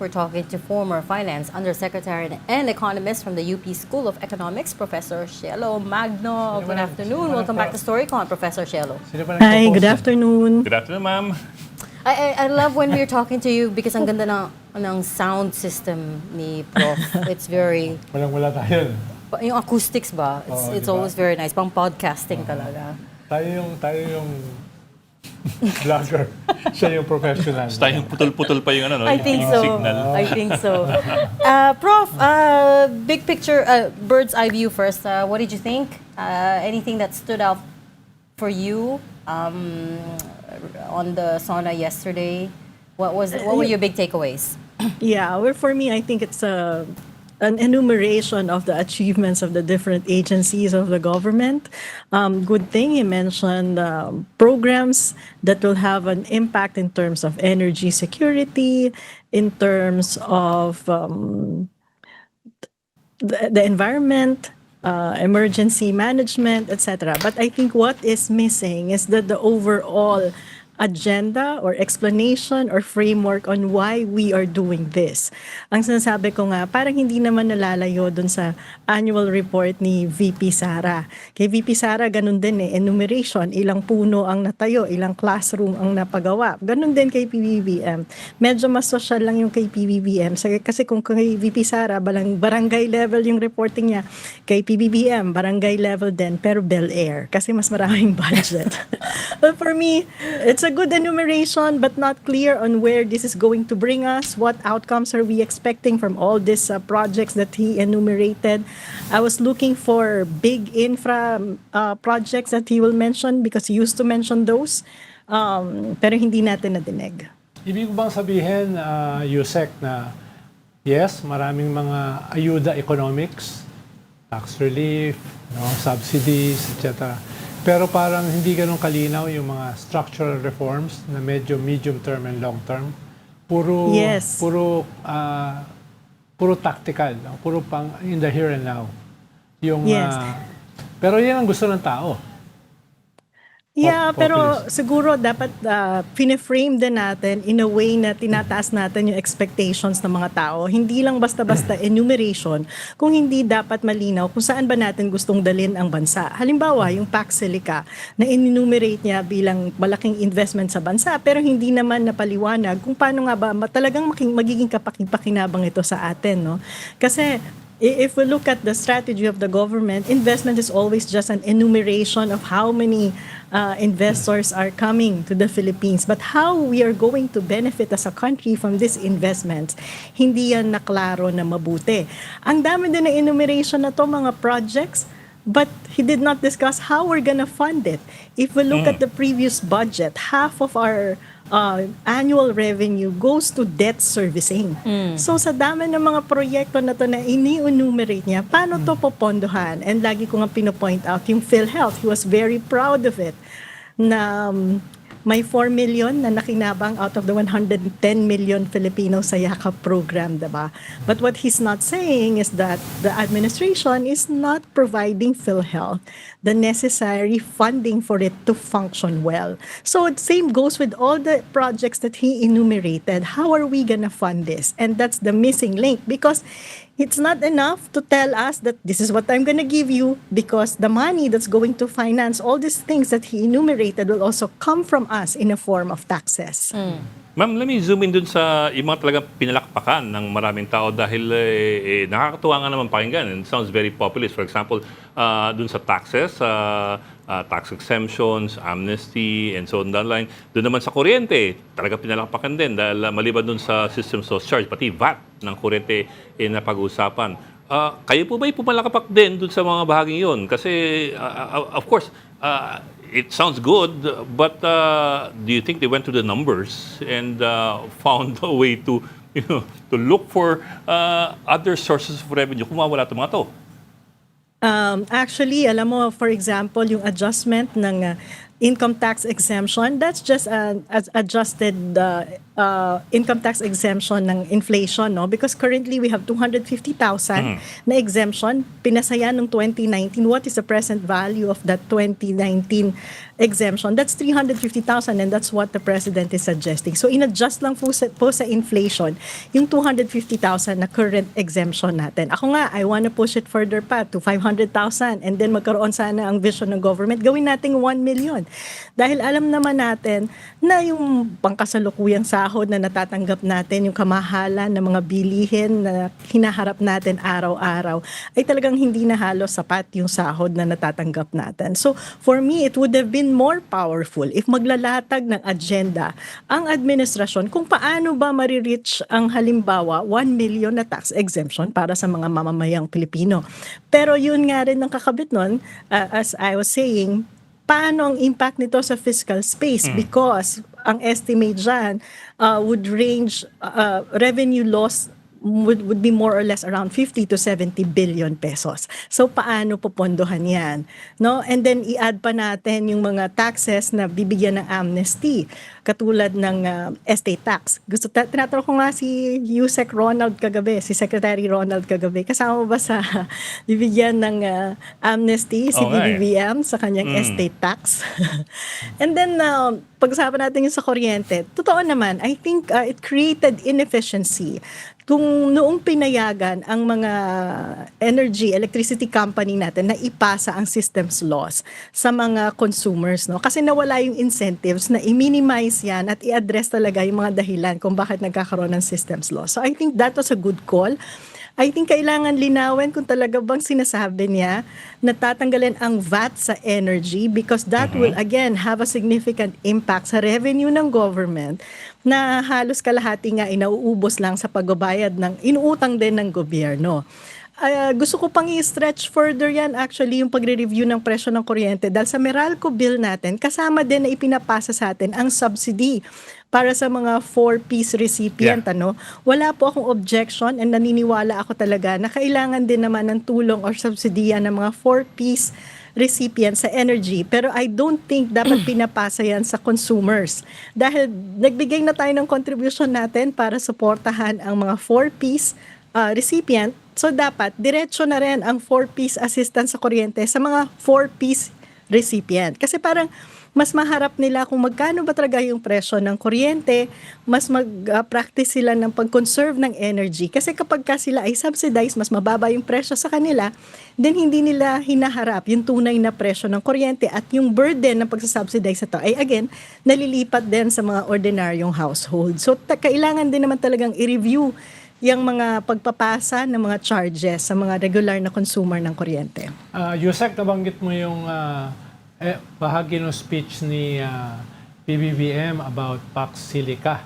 we're talking to former Finance Undersecretary and economist from the UP School of Economics, Professor Cielo Magno. Good afternoon. Welcome back to StoryCon, Professor Cielo. Hi, good afternoon. Good afternoon, ma'am. I love when we're talking to you because ang ganda ng sound system ni Prof. It's very, Walang-wala tayo. yung acoustics ba? It's diba? always very nice. Pang podcasting talaga. Tayo yung vlogger. Siya yung professional. Tayong putol-putol pa yung I think so. signal. I think so. Prof, big picture, bird's eye view first. What did you think? Anything that stood out for you on the sauna yesterday? What were your big takeaways? Yeah, well, for me, I think it's an enumeration of the achievements of the different agencies of the government. Good thing he mentioned programs that will have an impact in terms of energy security, in terms of the environment, emergency management, etc. But I think what is missing is that the overall agenda or explanation or framework on why we are doing this. Ang sinasabi ko nga, parang hindi naman nalalayo dun sa annual report ni VP Sara. Kay VP Sara, ganun din enumeration, ilang puno ang natayo, ilang classroom ang napagawa. Ganun din kay PBBM. Medyo mas social lang yung kay PBBM. Kasi kung kay VP Sara, barangay level yung reporting niya. Kay PBBM, barangay level din, pero Bel Air. Kasi mas maraming budget. But for me, it's a good enumeration but not clear on where this is going to bring us. What outcomes are we expecting from all these projects that he enumerated? I was looking for big infra projects that he will mention because he used to mention those. Pero hindi natin nadinig. Ibig ko bang sabihin, Yusek, na yes, maraming mga ayuda economics, tax relief, subsidies, etc. Pero parang hindi ganun kalinaw yung mga structural reforms na medyo medium term and long term. Puro Yes. puro tactical, puro pang in the here and now. Yung Yes. pero yan ang gusto ng tao. Yeah, pero Populist. siguro dapat pineframe din natin in a way na tinataas natin yung expectations ng mga tao. Hindi lang basta-basta enumeration, kung hindi dapat malinaw kung saan ba natin gustong dalhin ang bansa. Halimbawa, yung Pax Silica na enumerate niya bilang malaking investment sa bansa pero hindi naman napaliwanag kung paano nga ba talagang magiging kapakipakinabang ito sa atin. No? Kasi if we look at the strategy of the government, investment is always just an enumeration of how many investors are coming to the Philippines. But how we are going to benefit as a country from these investments, hindi yan naklaro na mabuti. Ang dami din ng enumeration na to, mga projects, but he did not discuss how we're gonna fund it. If we look at the previous budget, half of our annual revenue goes to debt servicing. So sa dami ng mga proyekto na to na ini-enumerate niya, paano to popondohan? And lagi ko nga pinopoint out yung PhilHealth. He was very proud of it na may 4 million na nakinabang out of the 110 million Filipinos sa Yakap program, diba? But what he's not saying is that the administration is not providing PhilHealth the necessary funding for it to function well. So the same goes with all the projects that he enumerated. How are we gonna fund this? And that's the missing link because it's not enough to tell us that this is what I'm gonna give you because the money that's going to finance all these things that he enumerated will also come from us in a form of taxes. Ma'am, let me zoom in dun sa yung mga talagang pinalakpakan ng maraming tao dahil nakakatuwa nga naman pakinggan. It sounds very populist. For example, dun sa taxes, tax exemptions, amnesty, and so on down the line. Doon naman sa kuryente, talaga pinalakpakan din dahil maliban dun sa systems of charge, pati VAT ng kuryente napag-usapan. Kayo po ba'y pumalakapak din dun sa mga bahaging yun? Kasi, of course, it sounds good, but do you think they went to the numbers and found a way to, to look for other sources of revenue kung mawala itong mga to? Actually, alam mo, for example, yung adjustment ng income tax exemption, that's just an adjusted income tax exemption ng inflation, no? Because currently we have 250,000 na exemption. Pinasaya noong 2019. What is the present value of that 2019 exemption? That's 350,000 and that's what the President is suggesting. So in-adjust lang po sa inflation yung 250,000 na current exemption natin. Ako nga, I wanna push it further pa to 500,000 and then magkaroon sana ang vision ng government. Gawin nating 1 million. Dahil alam naman natin na yung pangkasalukuyang sahod na natatanggap natin, yung kamahalan ng mga bilihin na hinaharap natin araw-araw, ay talagang hindi na halos sapat yung sahod na natatanggap natin. So for me, it would have been more powerful if maglalatag ng agenda ang administrasyon kung paano ba marireach ang halimbawa 1 million na tax exemption para sa mga mamamayang Pilipino. Pero yun nga rin ang kakabit nun, as I was saying, paano ang impact nito sa fiscal space? Because ang estimate dyan would range, revenue loss would be more or less around 50 to 70 billion pesos. So paano popondohan yan? No? And then i-add pa natin yung mga taxes na bibigyan ng amnesty, katulad ng estate tax. Tinatanong ko nga si Yusek Ronald kagabi, si Secretary Ronald kagabi, kasama ba sa bibigyan ng amnesty si BBBM sa kanyang estate tax? And then pag-usapan natin yung sa kuryente, totoo naman, I think it created inefficiency. Kung noong pinayagan ang mga electricity company natin na ipasa ang systems loss sa mga consumers, no? Kasi nawala yung incentives na i-minimize yan at i-address talaga yung mga dahilan kung bakit nagkakaroon ng systems loss. So I think that was a good call. I think kailangan linawin kung talaga bang sinasabi niya na tatanggalin ang VAT sa energy because that will again have a significant impact sa revenue ng government na halos kalahati nga inauubos lang sa pagbabayad ng inuutang din ng gobyerno. Gusto ko pang i-stretch further yan actually yung pagre-review ng presyo ng kuryente dahil sa Meralco bill natin kasama din na ipinapasa sa atin ang subsidy para sa mga 4-piece recipient. Wala po akong objection and naniniwala ako talaga na kailangan din naman ng tulong or subsidiya ng mga 4-piece recipient sa energy. Pero I don't think dapat pinapasa yan sa consumers. Dahil nagbigay na tayo ng contribution natin para suportahan ang mga 4-piece recipient. So dapat diretso na rin ang 4-piece assistance sa kuryente sa mga 4-piece recipient. Kasi parang mas maharap nila kung magkano ba talaga yung presyo ng kuryente, mas mag-practice sila ng pag-conserve ng energy. Kasi kapag sila ay subsidized, mas mababa yung presyo sa kanila, then hindi nila hinaharap yung tunay na presyo ng kuryente at yung burden ng pagsasubsidize ito ay again, nalilipat din sa mga ordinaryong household. So kailangan din naman talagang i-review yung mga pagpapasa ng mga charges sa mga regular na consumer ng kuryente. Yusek, nabanggit mo yung bahagi ng speech ni PBBM about Pax Silica.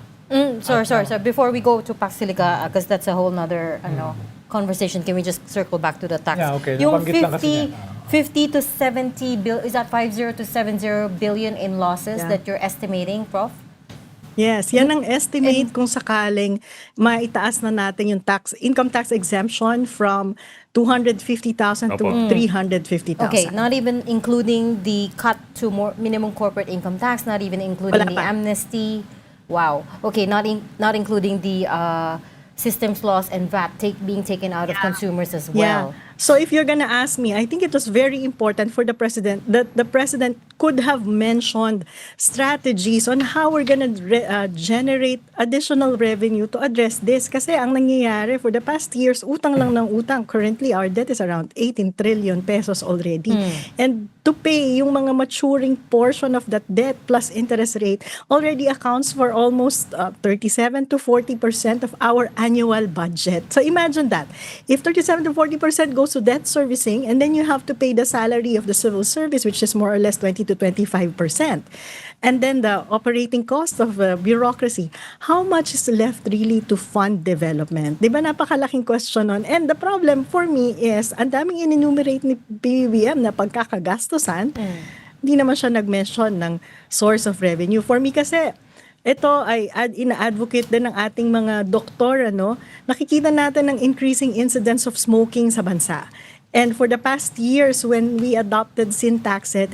Sorry. Before we go to Pax Silica, because that's a whole nother conversation, can we just circle back to the tax? Yeah, okay. Yung Nabanggit lang kasi 50 to 70 billion, is that 50 to 70 billion in losses that you're estimating, Prof? Yes, yan ang estimate kung sakaling maitaas na natin yung income tax exemption from 250,000 to 350,000. Okay, not even including the cut to more minimum corporate income tax, not even including the amnesty. Wow. Okay, not including the systems loss and VAT being taken out of consumers as well. Yeah. So if you're gonna ask me, I think it was very important for the president that the president could have mentioned strategies on how we're gonna generate additional revenue to address this. Kasi ang nangyayari for the past years, utang lang ng utang. Currently, our debt is around 18 trillion pesos already. And to pay yung mga maturing portion of that debt plus interest rate already accounts for almost 37 to 40% of our annual budget. So imagine that. If 37 to 40% goes to debt servicing, and then you have to pay the salary of the civil service, which is more or less 20 to 25%. And then the operating cost of bureaucracy. How much is left really to fund development? Di ba napakalaking question nun? And the problem for me is, ang daming in-enumerate ni BBM na pagkakagastusan, hindi naman siya nag-mention ng source of revenue. For me kasi, ito ay ina-advocate din ng ating mga doktor, nakikita natin ng increasing incidence of smoking sa bansa. And for the past years, when we adopted sin taxes,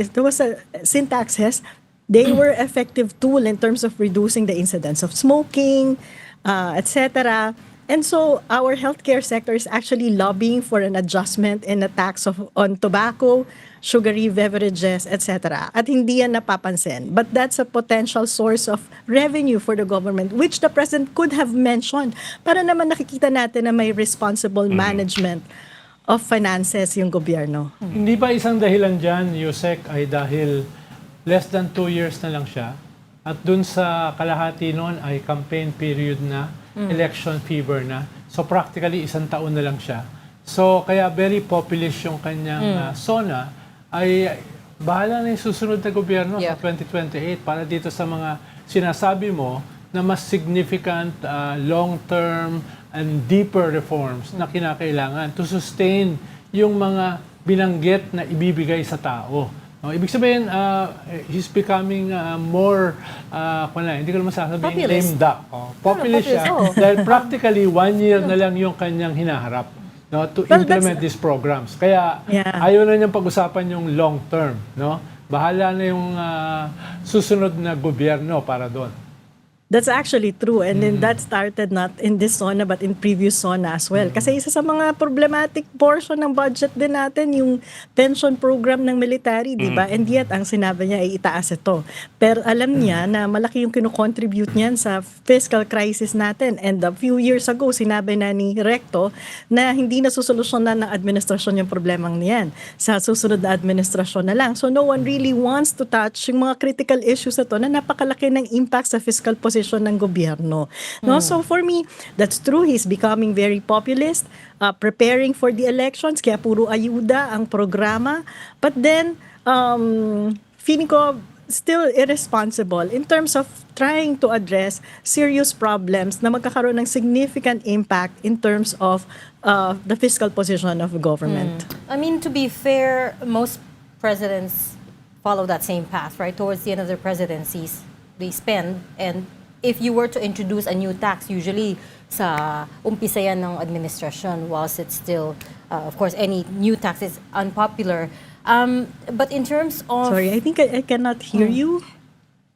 they were effective tool in terms of reducing the incidence of smoking, etc. And so our healthcare sector is actually lobbying for an adjustment in the tax on tobacco, sugary beverages, etc. At hindi yan napapansin. But that's a potential source of revenue for the government, which the President could have mentioned para naman nakikita natin na may responsible management of finances yung gobyerno. Hindi ba isang dahilan dyan, Yusek, ay dahil less than 2 years na lang siya at dun sa kalahati noon ay campaign period na, election fever na. So practically isang taon na lang siya. So kaya very populist yung kanyang SONA ay bahala na yung susunod na gobyerno sa 2028 para dito sa mga sinasabi mo na mas significant long-term and deeper reforms na kinakailangan to sustain yung mga binanggit na ibibigay sa tao. No, ibig sabihin, he's becoming more, hindi ko naman sasabihin, Populist. lame duck. Populist siya. Dahil practically 1 year na lang yung kanyang hinaharap, no, to Well, implement these programs. Kaya ayaw na niyang pag-usapan yung long term. No? Bahala na yung susunod na gobyerno para doon. That's actually true. And then that started not in this SONA but in previous SONA as well. Kasi isa sa mga problematic portion ng budget din natin yung pension program ng military, di ba? And yet, ang sinabi niya ay itaas ito. Pero alam niya na malaki yung kinocontribute niyan sa fiscal crisis natin. And a few years ago, sinabi na ni Recto na hindi na susolusyonan ng administrasyon yung problemang niyan. Sa susunod na administrasyon na lang. So no one really wants to touch yung mga critical issues na to na napakalaki ng impact sa fiscal position ng gobyerno. No? So for me, that's true. He's becoming very populist, preparing for the elections, kaya puro ayuda ang programa. But then, feeling ko still irresponsible in terms of trying to address serious problems na magkakaroon ng significant impact in terms of the fiscal position of the government. I mean, to be fair, most presidents follow that same path, right? Towards the end of their presidencies, they spend, and if you were to introduce a new tax, usually sa umpisa yan ng administration, whilst it's still, of course, any new tax is unpopular. But in terms of... Sorry, I think I cannot hear you.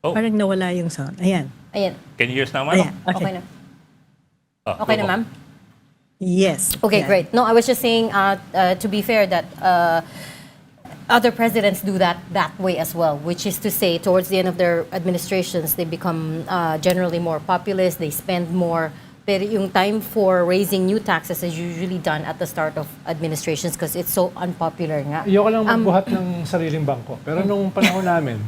Oh. Parang nawala yung sound. Ayan. Ayan, Can you hear us now, ma'am? Ayan. okay na. Oh, Okay go na, po. ma'am? Yes. Okay, Yeah. great. No, I was just saying, to be fair, that other presidents do that way as well, which is to say, towards the end of their administrations, they become generally more populist, they spend more. Pero yung time for raising new taxes is usually done at the start of administrations because it's so unpopular nga. Ayoko lang magbuhat ng sariling bangko. Pero nung panahon namin,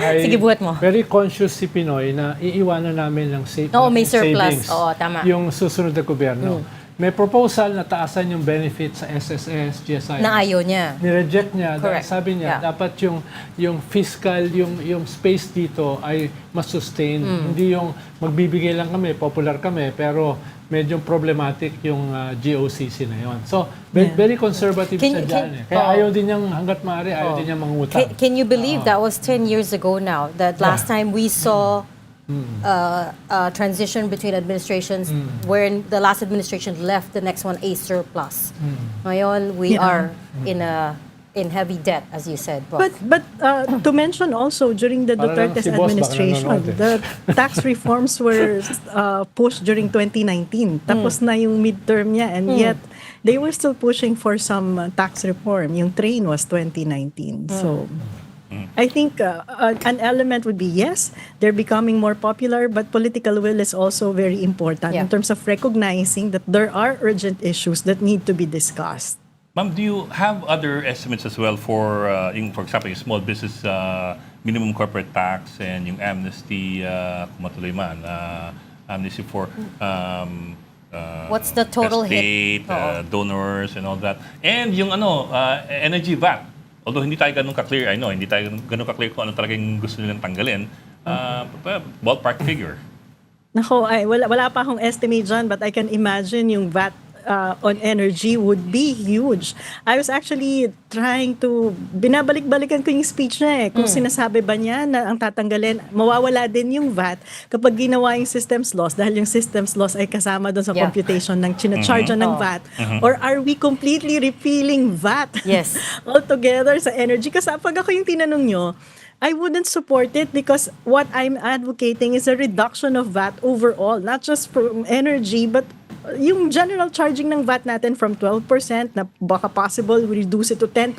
ay Sige, buhat mo. very conscious si Pinoy na iiwanan namin ng Oo, may surplus. savings. Oo, tama. Yung susunod na gobyerno. May proposal na taasan yung benefit sa SSS, GSI. Na ayaw niya. Nireject niya. Dahil Correct. sabi niya, Yeah. dapat yung fiscal, yung space dito ay mas-sustain. Hindi yung magbibigay lang kami, popular kami, pero medyo problematic yung GOCC na yon. So, very conservative Can- siya dyan. can- Kaya oh. ayaw din niyang, hanggat maaari, ayaw din niyang mangutang. Can you believe that was 10 years ago now? That last time we saw transition between administrations, wherein the last administration left the next one a surplus. Ngayon, we are in heavy debt, as you said. Prof. But to mention also, during the Para lang Duterte's si boss, baka administration, nanonood the tax reforms were pushed during 2019. Tapos na yung midterm niya, and yet they were still pushing for some tax reform. Yung train was 2019. So I think an element would be, yes, they're becoming more popular, but political will is also very important in terms of recognizing that there are urgent issues that need to be discussed. Ma'am, do you have other estimates as well for, for example, yung small business minimum corporate tax and yung amnesty, kung matuloy man, amnesty for What's the total estate, hit? Oo. donors and all that. And yung energy VAT. Although hindi tayo ganun ka-clear, I know, hindi tayo ganun ka-clear kung ano talagang gusto nilang tanggalin. Ballpark figure. Nako, wala pa akong estimate dyan, but I can imagine yung VAT on energy would be huge. I was actually trying to, binabalik-balikan ko yung speech niya kung sinasabi ba niya na ang tatanggalin, mawawala din yung VAT kapag ginawa yung systems loss dahil yung systems loss ay kasama doon sa Yeah. computation ng charge ng VAT. Or are we completely repealing VAT Yes. altogether sa energy? Kasi pag ako yung tinanong nyo, I wouldn't support it because what I'm advocating is a reduction of VAT overall, not just from energy, but yung general charging ng VAT natin from 12% na baka possible we reduce it to 10%,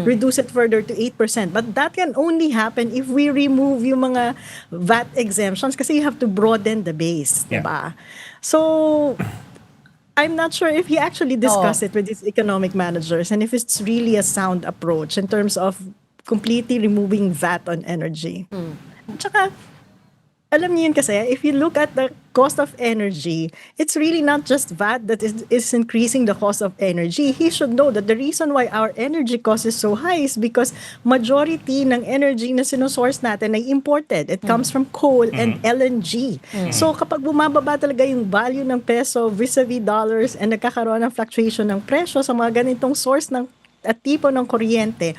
reduce it further to 8%. But that can only happen if we remove yung mga VAT exemptions kasi you have to broaden the base, Yeah. diba? So, I'm not sure if he actually discussed it with his economic managers and if it's really a sound approach in terms of completely removing VAT on energy. Tsaka, alam niyo yun kasi, if you look at the cost of energy, it's really not just VAT that is increasing the cost of energy. He should know that the reason why our energy cost is so high is because majority ng energy na sinusource natin ay imported. It comes from coal and LNG. So kapag bumababa talaga yung value ng peso vis-a-vis dollars and nagkakaroon ng fluctuation ng presyo sa mga ganitong source ng at tipo ng kuryente,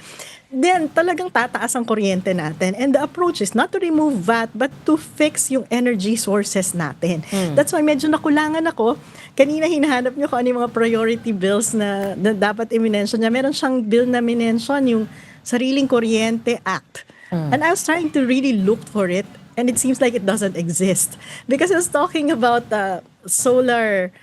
then talagang tataas ang kuryente natin. And the approach is not to remove VAT but to fix yung energy sources natin. That's why medyo nakulangan ako. Kanina hinahanap nyo kung ano yung mga priority bills na dapat i-mention niya. Meron siyang bill na minention, yung Sariling Kuryente Act. And I was trying to really look for it and it seems like it doesn't exist. Because it was talking about solar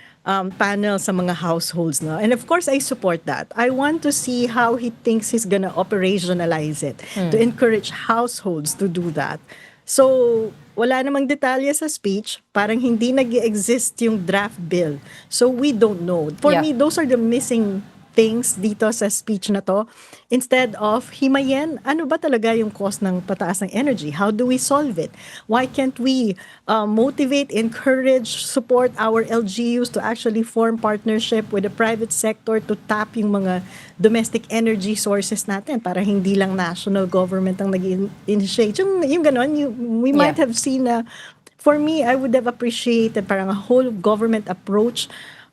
panel sa mga households. No? And of course, I support that. I want to see how he thinks he's gonna operationalize it to encourage households to do that. So, wala namang detalye sa speech. Parang hindi nag-exist yung draft bill. So, we don't know. For Yeah. me, those are the missing things dito sa speech na to. Instead of himayin, ano ba talaga yung cost ng pataas ng energy? How do we solve it? Why can't we motivate, encourage, support our LGUs to actually form partnership with the private sector to tap yung mga domestic energy sources natin para hindi lang national government ang nag-initiate. Yung ganon, we might Yeah. have seen for me, I would have appreciated parang a whole government approach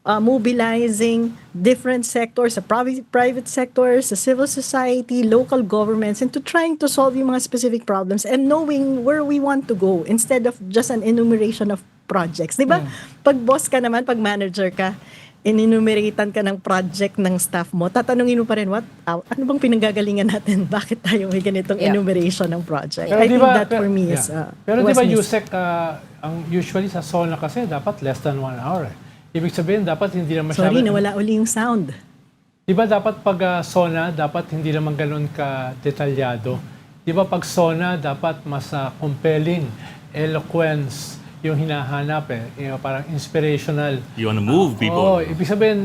mobilizing different sectors, sa private sectors, sa civil society, local governments, into trying to solve yung mga specific problems and knowing where we want to go instead of just an enumeration of projects. Di ba? Pag boss ka naman, pag manager ka, in-enumeratan ka ng project ng staff mo, tatanungin mo pa rin, ano bang pinanggagalingan natin? Bakit tayo may ganitong Yeah. enumeration ng project? Pero I di think ba- that for me is Pero di was ba missed. USEC, ang usually sa SONA kasi dapat less than 1 hour. Ibig sabihin, dapat hindi na masyado... Sorry, nawala uli yung sound. Di ba dapat pag SONA, dapat hindi naman ganun ka-detalyado? Di ba pag SONA, dapat mas compelling, eloquence, yung hinahanap yung parang inspirational. You wanna move Oo, people. ibig sabihin,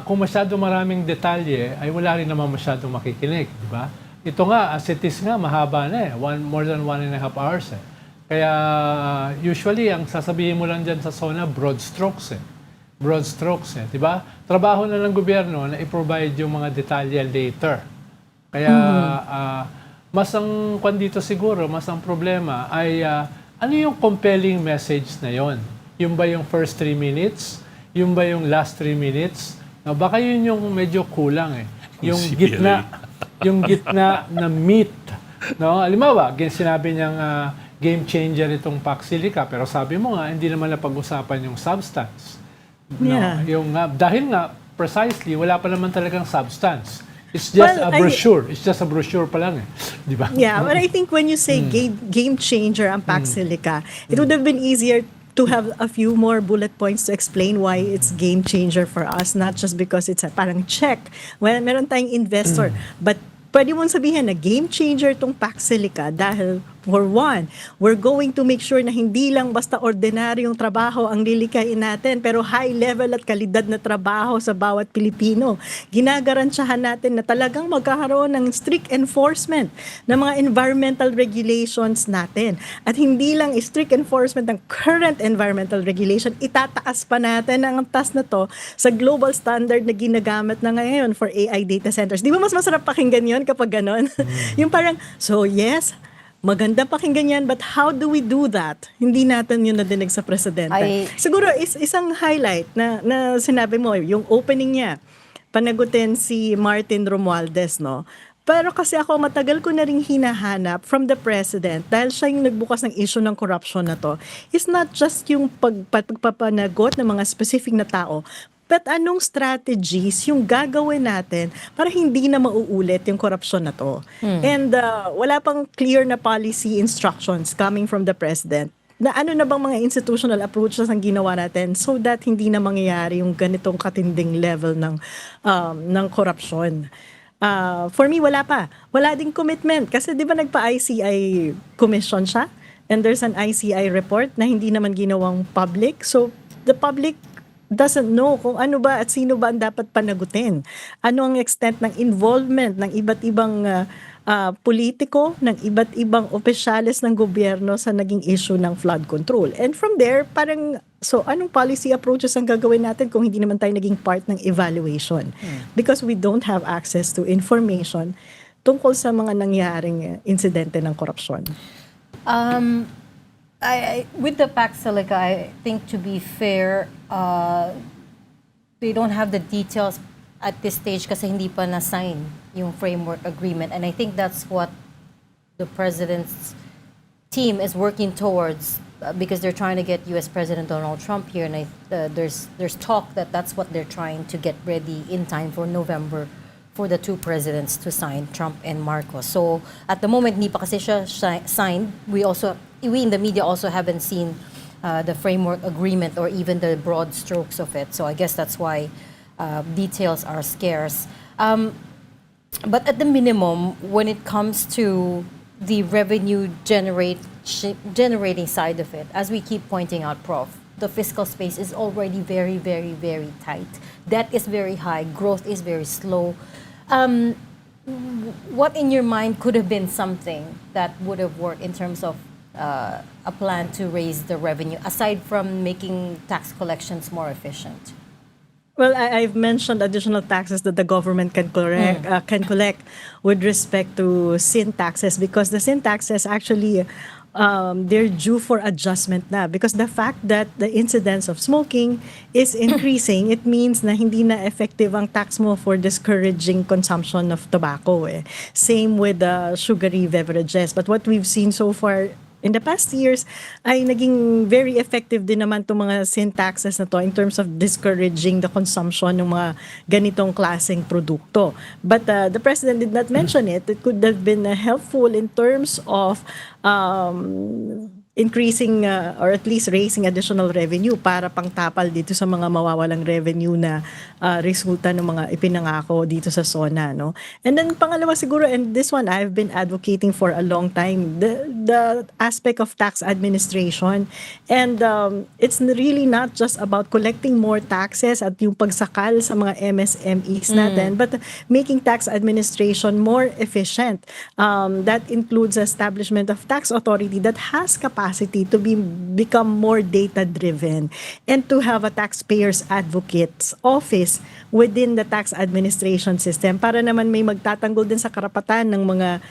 kung masyado maraming detalye, ay wala rin naman masyado makikinig, di ba? Ito nga, as it is nga, mahaba na more than 1.5 hours Kaya usually, ang sasabihin mo lang dyan sa SONA, broad strokes Broad strokes di ba? Trabaho na ng gobyerno na i-provide yung mga detalye later. Kaya mas ang kwan dito siguro, mas ang problema ay ano yung compelling message na yon? Yung ba yung first 3 minutes? Yung ba yung last 3 minutes? No, baka yun yung medyo kulang Yung CPLA. gitna na meat. No? Halimbawa, sinabi niyang game changer itong Paxilica, pero sabi mo nga, hindi naman napag-usapan yung substance. No? Yeah. Dahil nga, precisely, wala pa naman talagang substance. It's just a brochure. It's just a brochure pa lang Di ba? Yeah, but I think when you say game changer ang Paxilica, it would have been easier to have a few more bullet points to explain why it's game changer for us, not just because it's a parang check. Well, meron tayong investor, but pwede mong sabihin na game changer tong Paxilica dahil for one, we're going to make sure na hindi lang basta ordinaryong trabaho ang lilikain natin, pero high level at kalidad na trabaho sa bawat Pilipino. Ginagarantiyahan natin na talagang magkakaroon ng strict enforcement ng mga environmental regulations natin. At hindi lang strict enforcement ng current environmental regulation, itataas pa natin ang taas na to sa global standard na ginagamit na ngayon for AI data centers. Di ba mas masarap pakinggan yun kapag ganon? Yung parang, so yes, maganda pakinggan yan, but how do we do that? Hindi natin yun nadinig sa presidente. Siguro isang highlight na sinabi mo, yung opening niya, panagutin si Martin Romualdez, no? Pero kasi ako matagal ko na ring hinahanap from the president dahil siya yung nagbukas ng issue ng corruption na to. It's not just yung pagpapanagot ng mga specific na tao, but anong strategies yung gagawin natin para hindi na mauulit yung korupsyon na to. And wala pang clear na policy instructions coming from the president na ano na bang mga institutional approaches ang ginawa natin so that hindi na mangyayari yung ganitong katinding level ng korupsyon. For me, wala pa. Wala ding commitment. Kasi di ba nagpa-ICI commission siya? And there's an ICI report na hindi naman ginawang public. So the public doesn't know kung ano ba at sino ba ang dapat panagutin. Ano ang extent ng involvement ng iba't ibang politiko, ng iba't ibang opisyales ng gobyerno sa naging issue ng flood control. And from there, parang, so anong policy approaches ang gagawin natin kung hindi naman tayo naging part ng evaluation? Because we don't have access to information tungkol sa mga nangyaring insidente ng korupsyon. With the Pax Silica, I think to be fair, they don't have the details at this stage kasi hindi pa na-sign yung framework agreement. And I think that's what the president's team is working towards because they're trying to get U.S. President Donald Trump here. And there's talk that that's what they're trying to get ready in time for November for the two presidents to sign, Trump and Marcos. So at the moment, hindi pa kasi siya signed. We in the media also haven't seen the framework agreement or even the broad strokes of it. So I guess that's why details are scarce. But at the minimum, when it comes to the revenue generating side of it, as we keep pointing out, Prof, the fiscal space is already very, very, very tight. Debt is very high. Growth is very slow. What in your mind could have been something that would have worked in terms of a plan to raise the revenue, aside from making tax collections more efficient? Well, I've mentioned additional taxes that the government can collect with respect to sin taxes because the sin taxes actually they're due for adjustment na because the fact that the incidence of smoking is increasing, it means na hindi na effective ang tax mo for discouraging consumption of tobacco. Same with sugary beverages. But what we've seen so far in the past years ay naging very effective din naman itong mga sin taxes na to in terms of discouraging the consumption ng mga ganitong klaseng produkto. But the president did not mention it. It could have been helpful in terms of increasing or at least raising additional revenue para pangtapal dito sa mga mawawalang revenue na resulta ng mga ipinangako dito sa SONA, no? And then pangalawa siguro, and this one I've been advocating for a long time, the aspect of tax administration. And it's really not just about collecting more taxes at yung pagsakal sa mga MSMEs natin, but making tax administration more efficient. That includes establishment of tax authority that has capacity to become more data-driven and to have a taxpayers advocates office within the tax administration system para naman may magtatanggol din sa karapatan ng mga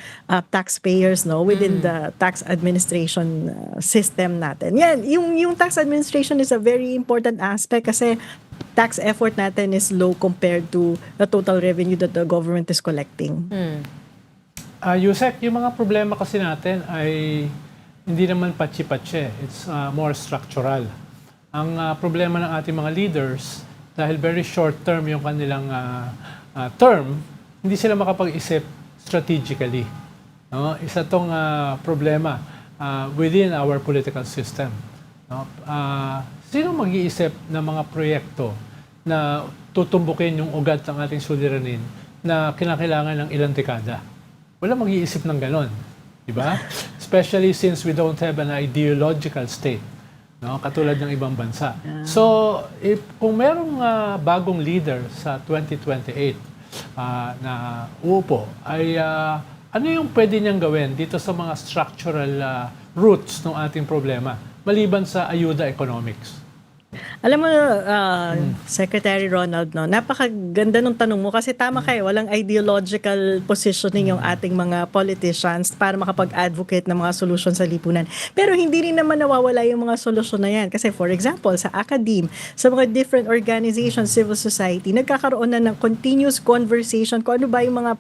taxpayers, no, within the tax administration system natin. Yan, yung tax administration is a very important aspect kasi tax effort natin is low compared to the total revenue that the government is collecting. Yusek, yung mga problema kasi natin ay hindi naman patsi-patsi. It's more structural. Ang problema ng ating mga leaders, dahil very short-term yung kanilang term, hindi sila makapag-isip strategically. No? Isa tong problema within our political system. No? Sino mag-iisip ng mga proyekto na tutumbukin yung ugat ng ating suliranin na kinakailangan ng ilang dekada? Wala mag-iisip ng ganon. Diba? Especially since we don't have an ideological state, no? Katulad ng ibang bansa. So, kung merong bagong leader sa 2028 na uupo, ay ano yung pwede niyang gawin dito sa mga structural roots ng ating problema, maliban sa ayuda economics? Alam mo, Secretary Ronald, no, napakaganda ng tanong mo kasi tama kayo, walang ideological positioning yung ating mga politicians para makapag-advocate ng mga solusyon sa lipunan. Pero hindi rin naman nawawala yung mga solusyon na yan. Kasi for example, sa academe, sa mga different organizations, civil society, nagkakaroon na ng continuous conversation kung ano ba yung mga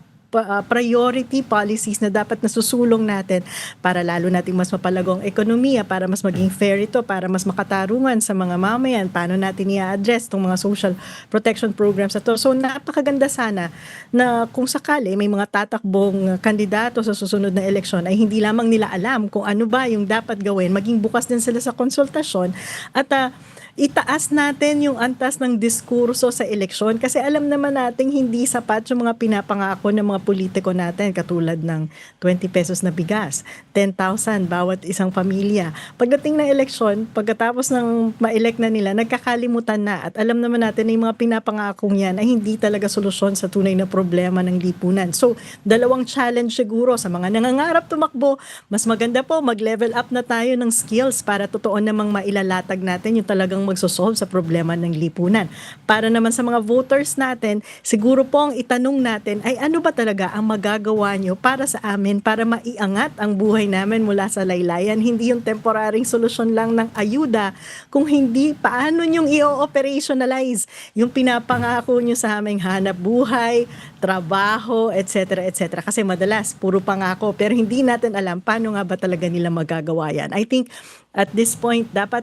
priority policies na dapat nasusulong natin para lalo nating mas mapalagong ekonomiya, para mas maging fair ito, para mas makatarungan sa mga mamayan, paano natin i-address itong mga social protection programs na to. So napakaganda sana na kung sakali may mga tatakbong kandidato sa susunod na eleksyon ay hindi lamang nila alam kung ano ba yung dapat gawin, maging bukas din sila sa konsultasyon at itaas natin yung antas ng diskurso sa eleksyon kasi alam naman nating hindi sapat yung mga pinapangako ng mga politiko natin katulad ng 20 pesos na bigas, 10,000 bawat isang pamilya. Pagdating ng eleksyon, pagkatapos ng ma-elect na nila, nagkakalimutan na at alam naman natin na yung mga pinapangakong yan ay hindi talaga solusyon sa tunay na problema ng lipunan. So, dalawang challenge siguro sa mga nangangarap tumakbo, mas maganda po mag-level up na tayo ng skills para totoo namang mailalatag natin yung talagang magsosolve sa problema ng lipunan. Para naman sa mga voters natin, siguro po ang itanong natin ay ano ba talaga ang magagawa nyo para sa amin, para maiangat ang buhay namin mula sa laylayan. Hindi yung temporaring solusyon lang ng ayuda, kung hindi, paano nyong i-operationalize yung pinapangako nyo sa aming hanap buhay, trabaho, etc. etc. Kasi madalas, puro pangako, pero hindi natin alam paano nga ba talaga nila magagawa yan. I think at this point, dapat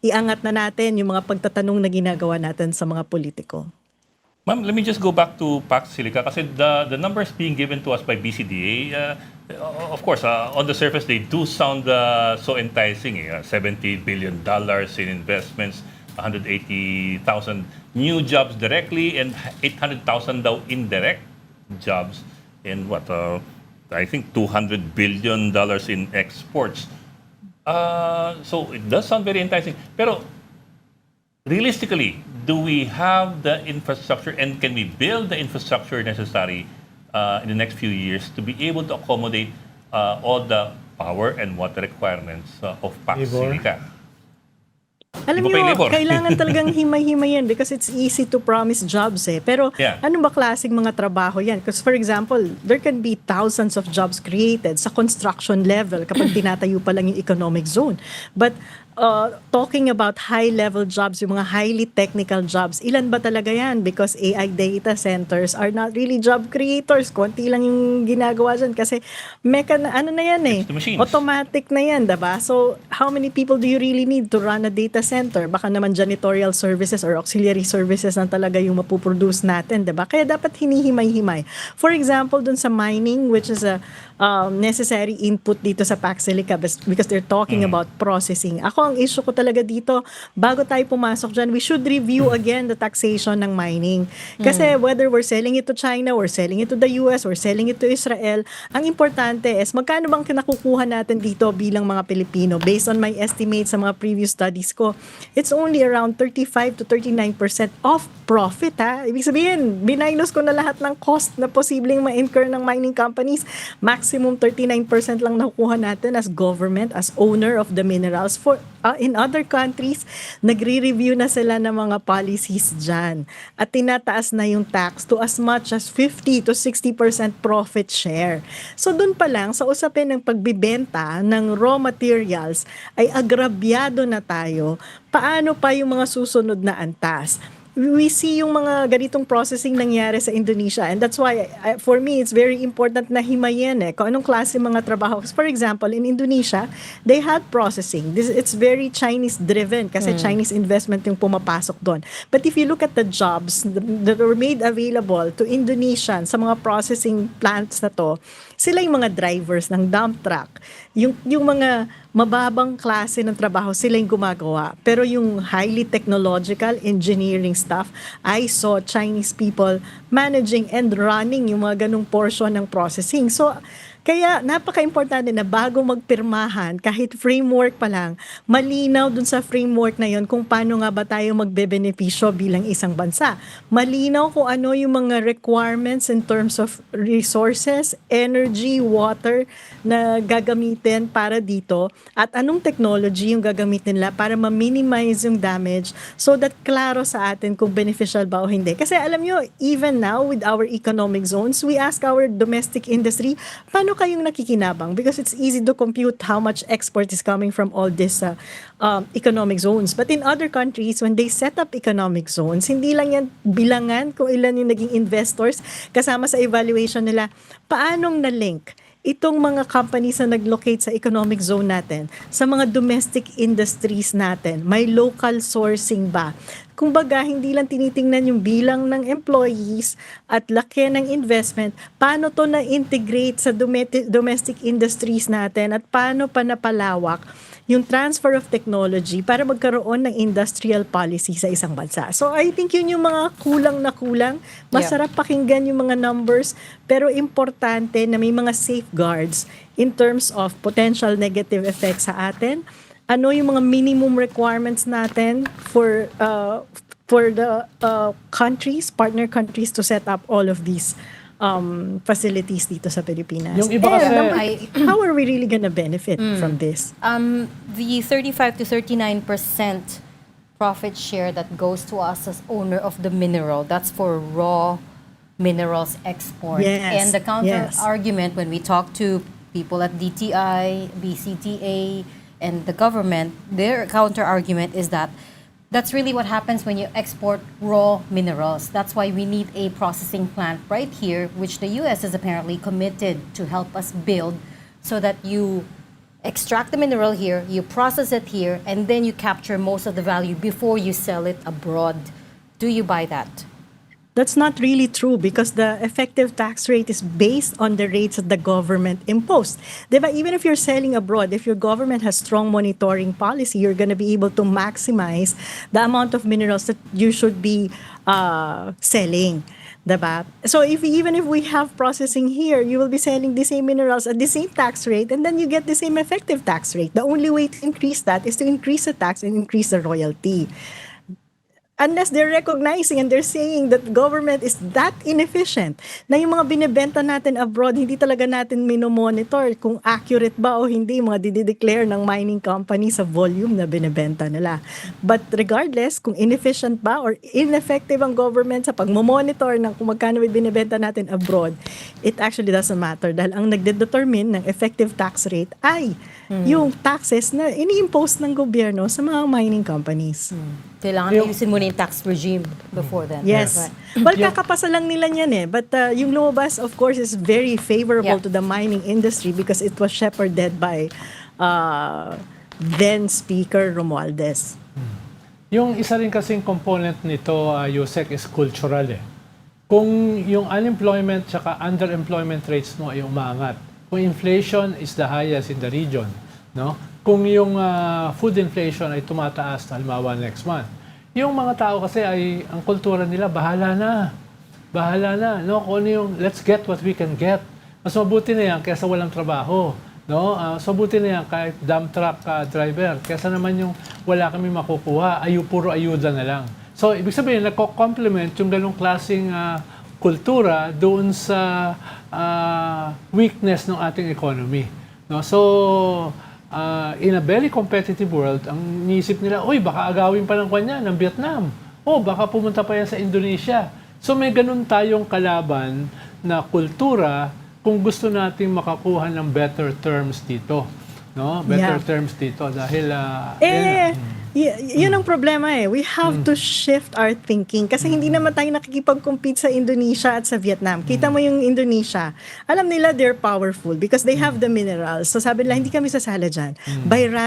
iangat na natin yung mga pagtatanong na ginagawa natin sa mga politiko. Ma'am, let me just go back to Pax Silica kasi the numbers being given to us by BCDA, of course, on the surface, they do sound so enticing. $70 billion in investments, 180,000 new jobs directly, and 800,000 daw indirect jobs, and I think $200 billion in exports. So it does sound very enticing. Pero realistically, do we have the infrastructure and can we build the infrastructure necessary in the next few years to be able to accommodate all the power and water requirements of Pax Ivor? Silica? Alam Iba pa yung niyo, labor. kailangan talagang himay-himay yan because it's easy to promise jobs eh. Pero Yeah. ano ba klaseng mga trabaho yan? Because for example, there can be thousands of jobs created sa construction level kapag tinatayo pa lang yung economic zone. But talking about high-level jobs, yung mga highly technical jobs, ilan ba talaga yan? Because AI data centers are not really job creators. Konti lang yung ginagawa dyan kasi ano na yan eh. It's the machines. Automatic na yan, diba? So, how many people do you really need to run a data center? Baka naman janitorial services or auxiliary services na talaga yung mapuproduce natin, diba? Kaya dapat hinihimay-himay. For example, dun sa mining, which is a necessary input dito sa Pax Silica because they're talking about processing. Ako, ang issue ko talaga dito, bago tayo pumasok dyan, we should review again the taxation ng mining. Kasi whether we're selling it to China, we're selling it to the US, we're selling it to Israel, ang importante is magkano bang kinakukuha natin dito bilang mga Pilipino? Based on my estimates sa mga previous studies ko, it's only around 35 to 39% of profit ha. Ibig sabihin, binaynos ko na lahat ng cost na posibleng ma-incur ng mining companies. Maximum 39% lang nakukuha natin as government, as owner of the minerals. For in other countries, nagre-review na sila ng mga policies dyan. At tinataas na yung tax to as much as 50 to 60% profit share. So dun pa lang, sa usapin ng pagbibenta ng raw materials, ay agrabyado na tayo. Paano pa yung mga susunod na antas? We see yung mga ganitong processing nangyari sa Indonesia, and that's why for me it's very important na himayin kung anong klase mga trabaho. For example, in Indonesia, they had processing. It's very Chinese driven kasi Chinese investment yung pumapasok doon. But if you look at the jobs that were made available to Indonesians sa mga processing plants na to, sila yung mga drivers ng dump truck. Yung mga mababang klase ng trabaho sila yung gumagawa. Pero yung highly technological engineering stuff, I saw Chinese people managing and running yung mga ganung portion ng processing. So, Kaya napaka-importante na bago magpirmahan, kahit framework pa lang, malinaw dun sa framework na yon kung paano nga ba tayo magbebenepisyo bilang isang bansa. Malinaw kung ano yung mga requirements in terms of resources, energy, water na gagamitin para dito at anong technology yung gagamitin nila para ma-minimize yung damage so that klaro sa atin kung beneficial ba o hindi. Kasi alam nyo, even now with our economic zones, we ask our domestic industry, paano kayong nakikinabang? Because it's easy to compute how much export is coming from all these economic zones. But in other countries, when they set up economic zones, hindi lang yan bilangan kung ilan yung naging investors kasama sa evaluation nila. Paanong na-link itong mga companies na nag-locate sa economic zone natin, sa mga domestic industries natin, may local sourcing ba? Kumbaga, hindi lang tinitingnan yung bilang ng employees at laki ng investment, paano to na-integrate sa domestic industries natin at paano pa napalawak yung transfer of technology para magkaroon ng industrial policy sa isang bansa. So I think yun yung mga kulang na kulang. Masarap pakinggan yung mga numbers, pero importante na may mga safeguards in terms of potential negative effects sa atin. Ano yung mga minimum requirements natin for the countries, partner countries to set up all of these facilities dito sa Pilipinas. Yung iba kasi- How are we really gonna benefit from this? The 35 to 39% profit share that goes to us as owner of the mineral, that's for raw minerals export. Yes, And the counter yes. argument when we talk to people at DTI, BCTA, and the government, their counter argument is that that's really what happens when you export raw minerals. That's why we need a processing plant right here, which the US is apparently committed to help us build so that you extract the mineral here, you process it here, and then you capture most of the value before you sell it abroad. Do you buy that? That's not really true because the effective tax rate is based on the rates that the government imposed. Diba? Even if you're selling abroad, if your government has strong monitoring policy, you're going to be able to maximize the amount of minerals that you should be selling. Diba? So even if we have processing here, you will be selling the same minerals at the same tax rate and then you get the same effective tax rate. The only way to increase that is to increase the tax and increase the royalty. Unless they're recognizing and they're saying that government is that inefficient na yung mga binebenta natin abroad, hindi talaga natin minomonitor kung accurate ba o hindi mga dideclare ng mining company sa volume na binebenta nila. But regardless, kung inefficient ba or ineffective ang government sa pagmomonitor ng kung magkano may binebenta natin abroad, it actually doesn't matter dahil ang nagdedetermine ng effective tax rate ay yung taxes na ini-impose ng gobyerno sa mga mining companies. Kailangan ayusin muna yung tax regime before then. Yes. Right. Well, kakapasa lang nila yan eh. But yung lumabas, of course, is very favorable Yeah. to the mining industry because it was shepherded by then Speaker Romualdez. Yung isa rin kasing component nito, Yusek, is cultural eh. Kung yung unemployment tsaka underemployment rates mo ay umaangat, kung inflation is the highest in the region, no? Kung yung food inflation ay tumataas, halimbawa next month, yung mga tao kasi ay, ang kultura nila, bahala na. Bahala na. No? Kung ano yung, let's get what we can get. Mas mabuti na yan kaysa walang trabaho. No? Mas mabuti na yan kahit dump truck driver. Kaysa naman yung wala kami makukuha, puro ayuda na lang. So, ibig sabihin, nagko-complement yung ganong klaseng kultura doon sa weakness ng ating economy. No? So, in a very competitive world, ang niisip nila, uy, baka agawin pa ng kanya ng Vietnam. O, baka pumunta pa yan sa Indonesia. So, may ganun tayong kalaban na kultura kung gusto nating makakuha ng better terms dito. No? Better terms dito. Dahil, yun ang problema eh. We have to shift our thinking kasi hindi naman tayo nakikipag-compete sa Indonesia at sa Vietnam. Kita mo yung Indonesia, alam nila they're powerful because they have the minerals. So sabi nila, hindi kami sasala dyan.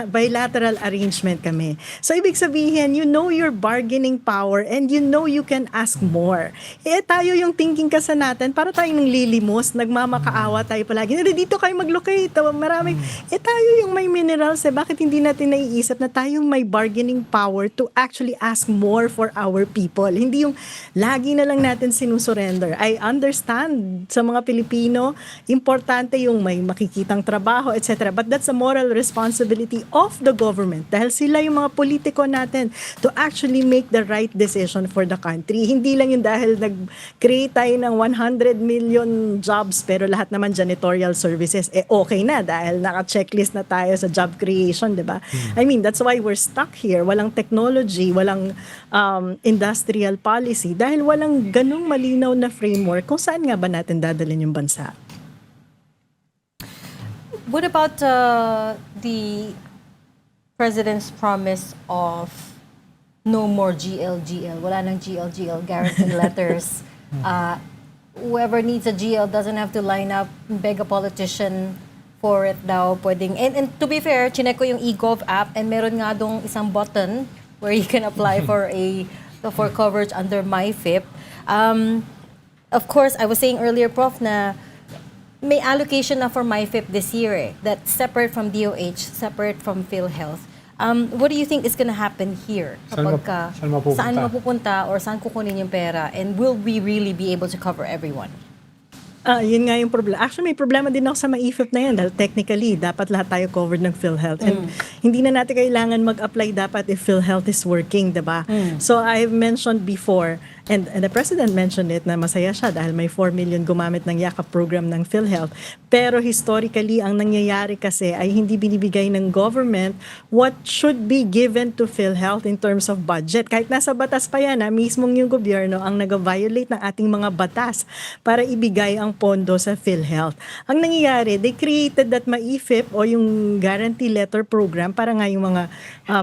Bilateral arrangement kami. So ibig sabihin, you know your bargaining power and you know you can ask more. Eh tayo yung thinking kasi natin, para tayong lilimos, nagmamakaawa tayo palagi. Dito kayo mag-locate, maraming. Eh tayo yung may minerals eh, bakit hindi natin naiisip na tayong may bargaining bargaining power to actually ask more for our people. Hindi yung lagi na lang natin sinusurrender. I understand sa mga Pilipino, importante yung may makikitang trabaho, etc. But that's a moral responsibility of the government dahil sila yung mga politiko natin to actually make the right decision for the country. Hindi lang yung dahil nag-create tayo ng 100 million jobs pero lahat naman janitorial services, okay na dahil naka-checklist na tayo sa job creation, di ba? I mean, that's why we're stuck here. Walang technology, walang industrial policy dahil walang ganung malinaw na framework kung saan nga ba natin dadalhin yung bansa. What about the President's promise of no more GL? Wala nang GL, guarantee letters. Whoever needs a GL doesn't have to line up, beg a politician for it daw. Pwedeng. And to be fair, chinek ko yung eGov app and meron nga dong isang button where you can apply for coverage under MyFIP. Of course, I was saying earlier, Prof, na may allocation na for MyFIP this year that's separate from DOH, separate from PhilHealth. What do you think is gonna happen here? Saan mapupunta or saan kukunin yung pera? And will we really be able to cover everyone? Yun nga yung problema. Actually, may problema din ako sa MyFIP na yan dahil technically, dapat lahat tayo covered ng PhilHealth. And hindi na natin kailangan mag-apply dapat if PhilHealth is working, diba? So, I've mentioned before, and the President mentioned it na masaya siya dahil may 4 million gumamit ng yakap program ng PhilHealth. Pero historically, ang nangyayari kasi ay hindi binibigay ng government what should be given to PhilHealth in terms of budget. Kahit nasa batas pa yan, mismong yung gobyerno ang nag-violate ng ating mga batas para ibigay ang pondo sa PhilHealth. Ang nangyayari, they created that MyFIP o yung guarantee letter program para nga yung mga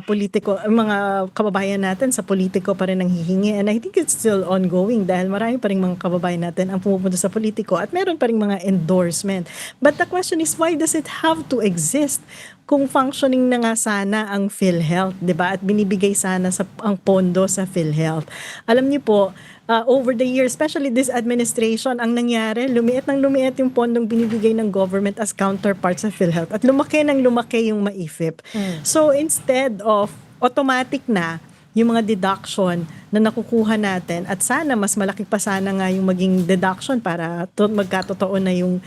politiko, mga kababayan natin sa politiko pa rin ang hihingi. And I think it's still ongoing dahil marami pa rin mga kababayan natin ang pumupunta sa politiko at meron pa rin mga endorsement. But the question is, why does it have to exist? Kung functioning na nga sana ang PhilHealth, 'di ba? At binibigay sana ang pondo sa PhilHealth. Alam niyo po, over the years, especially this administration, ang nangyari, lumiit yung pondong binibigay ng government as counterpart sa PhilHealth at lumaki yung MyFIP. So instead of automatic na yung mga deduction na nakukuha natin at sana mas malaki pa sana nga yung maging deduction para magkatotoo na yung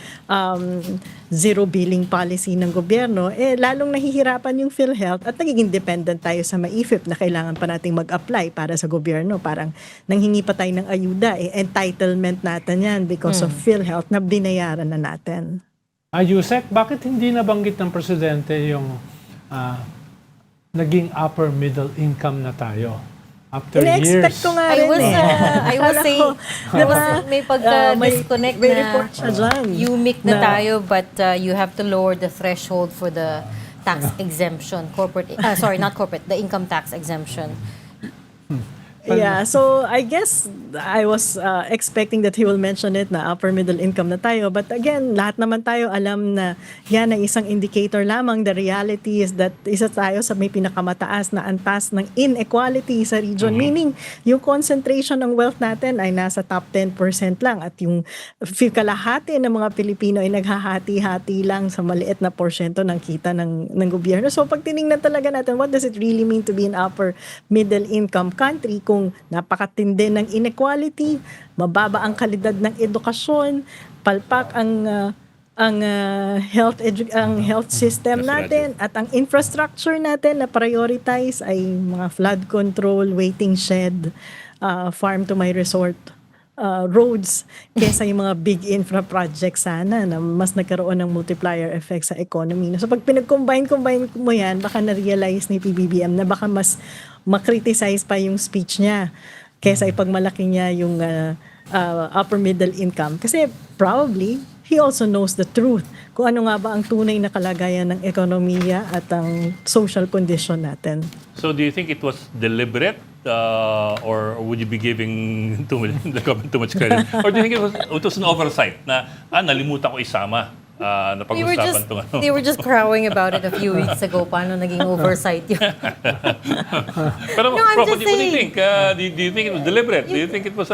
zero billing policy ng gobyerno, lalong nahihirapan yung PhilHealth at nagiging dependent tayo sa MyFIP na kailangan pa nating mag-apply para sa gobyerno. Parang nanghingi pa tayo ng ayuda, entitlement natin yan because of PhilHealth na binayaran na natin. Yusek, bakit hindi nabanggit ng Presidente yung naging upper middle income na tayo after Ina-expect years? ko nga rin I was saying, may pagka-disconnect may na report siya dyan. UMIC na tayo, but you have to lower the threshold for the tax exemption, the income tax exemption. Yeah, so I guess I was expecting that he will mention it na upper middle income na tayo. But again, lahat naman tayo alam na yan ay isang indicator lamang. The reality is that isa tayo sa may pinakamataas na antas ng inequality sa region. Meaning, yung concentration ng wealth natin ay nasa top 10% lang. At yung kalahati ng mga Pilipino ay naghahati-hati lang sa maliit na porsyento ng kita ng gobyerno. So pag tinignan talaga natin, what does it really mean to be an upper middle income country kung napakatindi ng inequality, mababa ang kalidad ng edukasyon, palpak ang health system natin at ang infrastructure natin na prioritize ay mga flood control, waiting shed, farm to my resort roads kesa yung mga big infra projects sana na mas nagkaroon ng multiplier effect sa economy. So pag pinag-combine mo yan, baka na-realize ni PBBM na baka mas makriticize pa yung speech niya kesa ipagmalaki niya yung upper middle income. Kasi probably, he also knows the truth kung ano nga ba ang tunay na kalagayan ng ekonomiya at ang social condition natin. So do you think it was deliberate or would you be giving the government too much credit? Or do you think it was an oversight na nalimutan ko isama na pag-usapan ito? They were just crowing about it a few weeks ago. Paano naging oversight yun? Pero No, I'm Prof, just what do you saying. think? Do you think it was deliberate? Do you think it was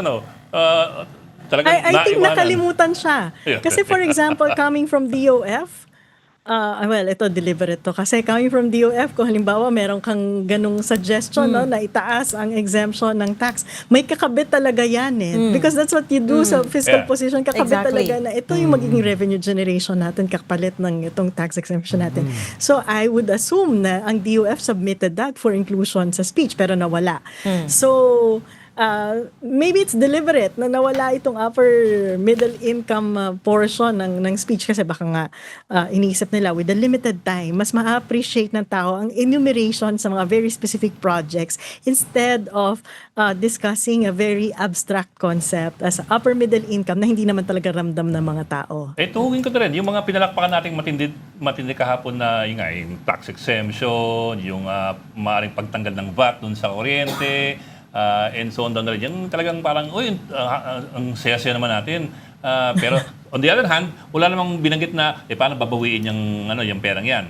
talagang I think naiwanan? nakalimutan siya. Yeah. Kasi for example, coming from DOF, Well, ito deliberate to. Kasi coming from DOF, kung halimbawa meron kang ganung suggestion no, na itaas ang exemption ng tax, may kakabit talaga yan eh. Because that's what you do sa fiscal Yeah. position. Kakabit Exactly. talaga na ito yung magiging revenue generation natin, kapalit ng itong tax exemption natin. So I would assume na ang DOF submitted that for inclusion sa speech, pero nawala. So maybe it's deliberate na nawala itong upper middle income portion ng speech kasi baka nga iniisip nila with the limited time mas ma-appreciate ng tao ang enumeration sa mga very specific projects instead of discussing a very abstract concept as upper middle income na hindi naman talaga ramdam ng mga tao. Tuhugin ko na rin, yung mga pinalakpakan nating matindi kahapon na yung tax exemption, yung maaaring pagtanggal ng VAT dun sa kuryente, and so on down the line. Yung talagang parang, ang saya-saya naman natin. Pero on the other hand, wala namang binanggit na, paano babawiin yung perang yan?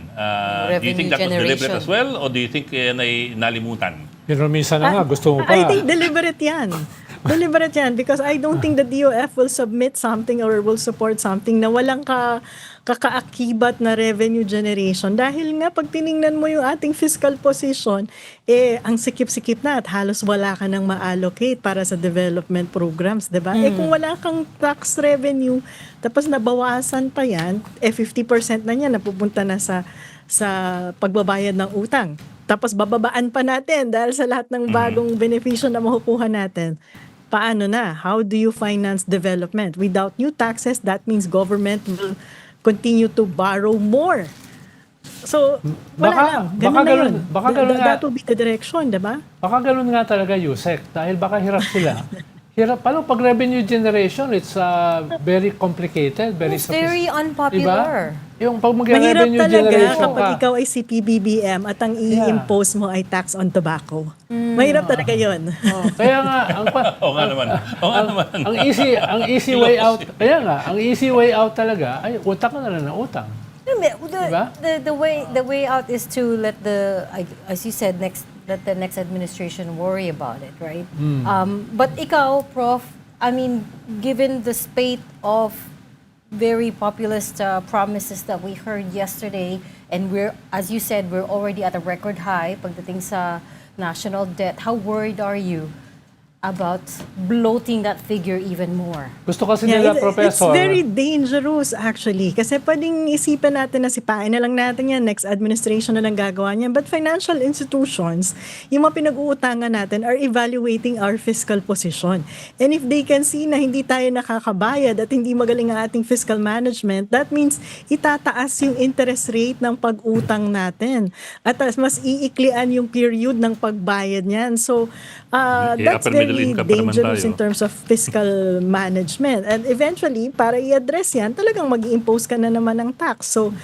Do you think that was deliberate Revenue as well? Or do you think yan ay nalimutan? Pero minsan na nga, gusto mo pa. I think deliberate yan. Deliberate yan because I don't think the DOF will submit something or will support something na walang kakaakibat na revenue generation. Dahil nga, pag tiningnan mo yung ating fiscal position, ang sikip-sikip na at halos wala ka nang ma-allocate para sa development programs, di ba? Kung wala kang tax revenue, tapos nabawasan pa yan, 50% na yan napupunta na sa pagbabayad ng utang. Tapos bababaan pa natin dahil sa lahat ng bagong benepisyo na makukuha natin. Paano na? How do you finance development? Without new taxes, that means government will continue to borrow more. So, wala lang. Ganun na yun. That will be the direction, diba? Baka ganun nga talaga, Yusek. Dahil baka hirap sila. Paano pag revenue generation, it's very complicated, very It's very unpopular. Diba? Yung pag Mahirap mag-revenue talaga generation kapag ka. ikaw ay CPBBM at ang i-impose mo ay tax on tobacco. Mahirap talaga yun. Kaya nga, Oo nga naman. ang easy way out, kaya nga, ang easy way out talaga, ay utang ka na lang ng utang. Diba? The way out is to let as you said, let the next administration worry about it, right? But ikaw, Prof, I mean, given the spate of very populist promises that we heard yesterday, and as you said, we're already at a record high pagdating sa national debt. How worried are you about bloating that figure even more? Gusto kasi nila, Professor. It's very dangerous actually. Kasi pwedeng isipin natin na sipain na lang natin yan, next administration na lang gagawa niyan. But financial institutions, yung mga pinag-uutangan natin are evaluating our fiscal position. And if they can see na hindi tayo nakakabayad at hindi magaling ang ating fiscal management, that means itataas yung interest rate ng pag-utang natin. At mas iiklian yung period ng pagbayad niyan. So, that's very dangerous in terms of fiscal management. And eventually, para i-address yan, talagang mag-i-impose ka na naman ng tax. So,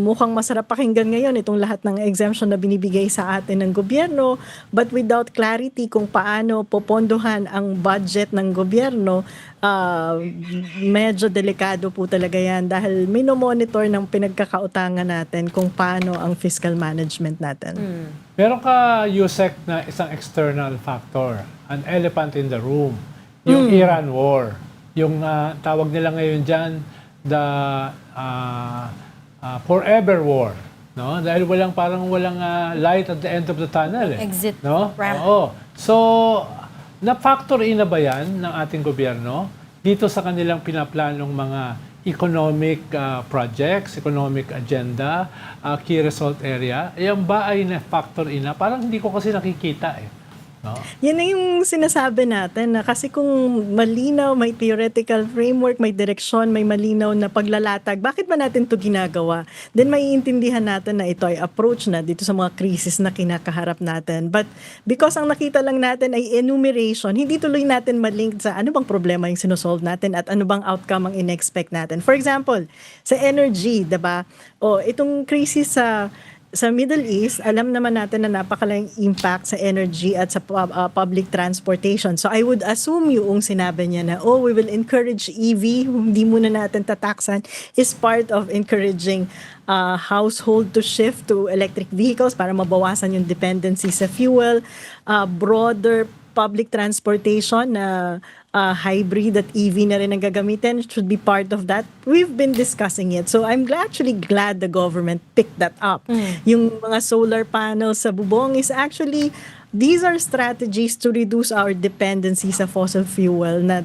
mukhang masarap pakinggan ngayon itong lahat ng exemption na binibigay sa atin ng gobyerno, but without clarity kung paano popondohan ang budget ng gobyerno, medyo delikado po talaga yan dahil minomonitor ng pinagkakautangan natin kung paano ang fiscal management natin. Meron ka, Yusek, na isang external factor, an elephant in the room, yung Iran war. Yung tawag nila ngayon dyan, the forever war. No? Dahil parang walang light at the end of the tunnel. Exit no? ramp. Oo. So, na-factor in na ba yan ng ating gobyerno dito sa kanilang pinaplanong mga economic projects, economic agenda, key result area? Yan ba ay na-factor in na? Parang hindi ko kasi nakikita eh. No? Yan na yung sinasabi natin na kasi kung malinaw, may theoretical framework, may direksyon, may malinaw na paglalatag, bakit ba natin to ginagawa? Then maiintindihan natin na ito ay approach na dito sa mga krisis na kinakaharap natin. But because ang nakita lang natin ay enumeration, hindi tuloy natin malink sa ano bang problema yung sinusolve natin at ano bang outcome ang in-expect natin. For example, sa energy, diba? Itong krisis sa Middle East, alam naman natin na napakalaking impact sa energy at sa public transportation. So I would assume yung sinabi niya na, we will encourage EV, hindi muna natin tataksan, is part of encouraging household to shift to electric vehicles para mabawasan yung dependency sa fuel, broader public transportation na hybrid at EV na rin ang gagamitin should be part of that. We've been discussing it. So I'm actually glad the government picked that up. Yung mga solar panels sa bubong is actually, these are strategies to reduce our dependency sa fossil fuel na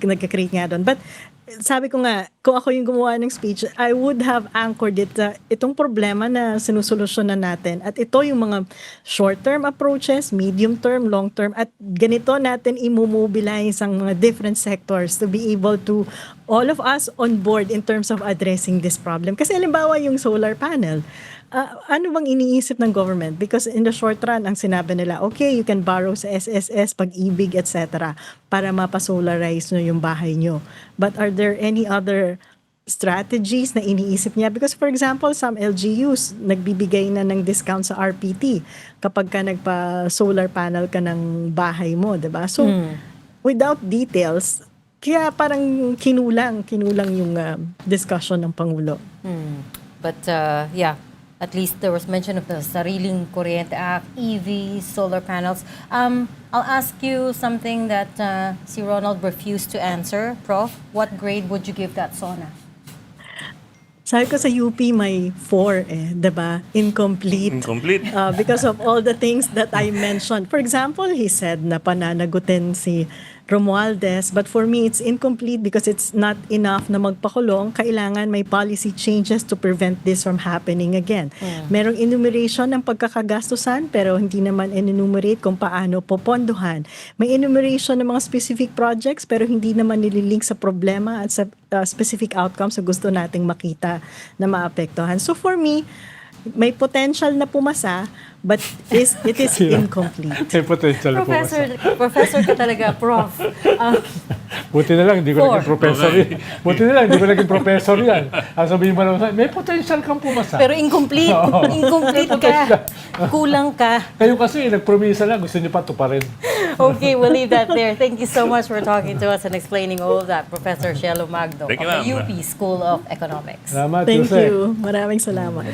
nagka-create nga doon. But sabi ko nga, kung ako yung gumawa ng speech, I would have anchored it itong problema na sinusolusyonan natin. At ito yung mga short-term approaches, medium-term, long-term, at ganito natin imomobilize ang mga different sectors to be able to, all of us on board in terms of addressing this problem. Kasi halimbawa yung solar panel, ano bang iniisip ng government? Because in the short run, ang sinabi nila, okay, you can borrow sa SSS, Pag-ibig, etc. para mapasolarize nyo yung bahay nyo. But are there any other strategies na iniisip niya? Because for example, some LGUs, nagbibigay na ng discount sa RPT kapag ka nagpa-solar panel ka ng bahay mo, diba? So, without details, kaya parang kinulang yung discussion ng Pangulo. But yeah, at least there was mention of the Sariling Kuryente Act, EV, solar panels. I'll ask you something that si Ronald refused to answer. Prof, what grade would you give that SONA? Sabi ko sa UP may 4 diba? Incomplete. Because of all the things that I mentioned. For example, he said na pananagutin si Romualdez, but for me, it's incomplete because it's not enough na magpakulong. Kailangan may policy changes to prevent this from happening again. Merong enumeration ng pagkakagastusan, pero hindi naman enumerate kung paano popondohan. May enumeration ng mga specific projects, pero hindi naman nililink sa problema at sa specific outcomes na gusto nating makita na maapektuhan. So for me, may potential na pumasa, but it is incomplete. May potential po. Professor ka talaga, Prof. Buti na lang, hindi ko 4. naging professor yan. Buti na lang, hindi ko naging professor yan. Ang sabihin mo naman, may potential kang pumasa. Pero incomplete. Incomplete ka. Kulang ka. Kayo kasi, nagpromisa lang, gusto niyo pa tuparin. Okay, we'll leave that there. Thank you so much for talking to us and explaining all of that, Professor Shelo Magdo of Thank you, the ma'am. UP School of Economics. Salamat, Thank Jose. you. Maraming salamat.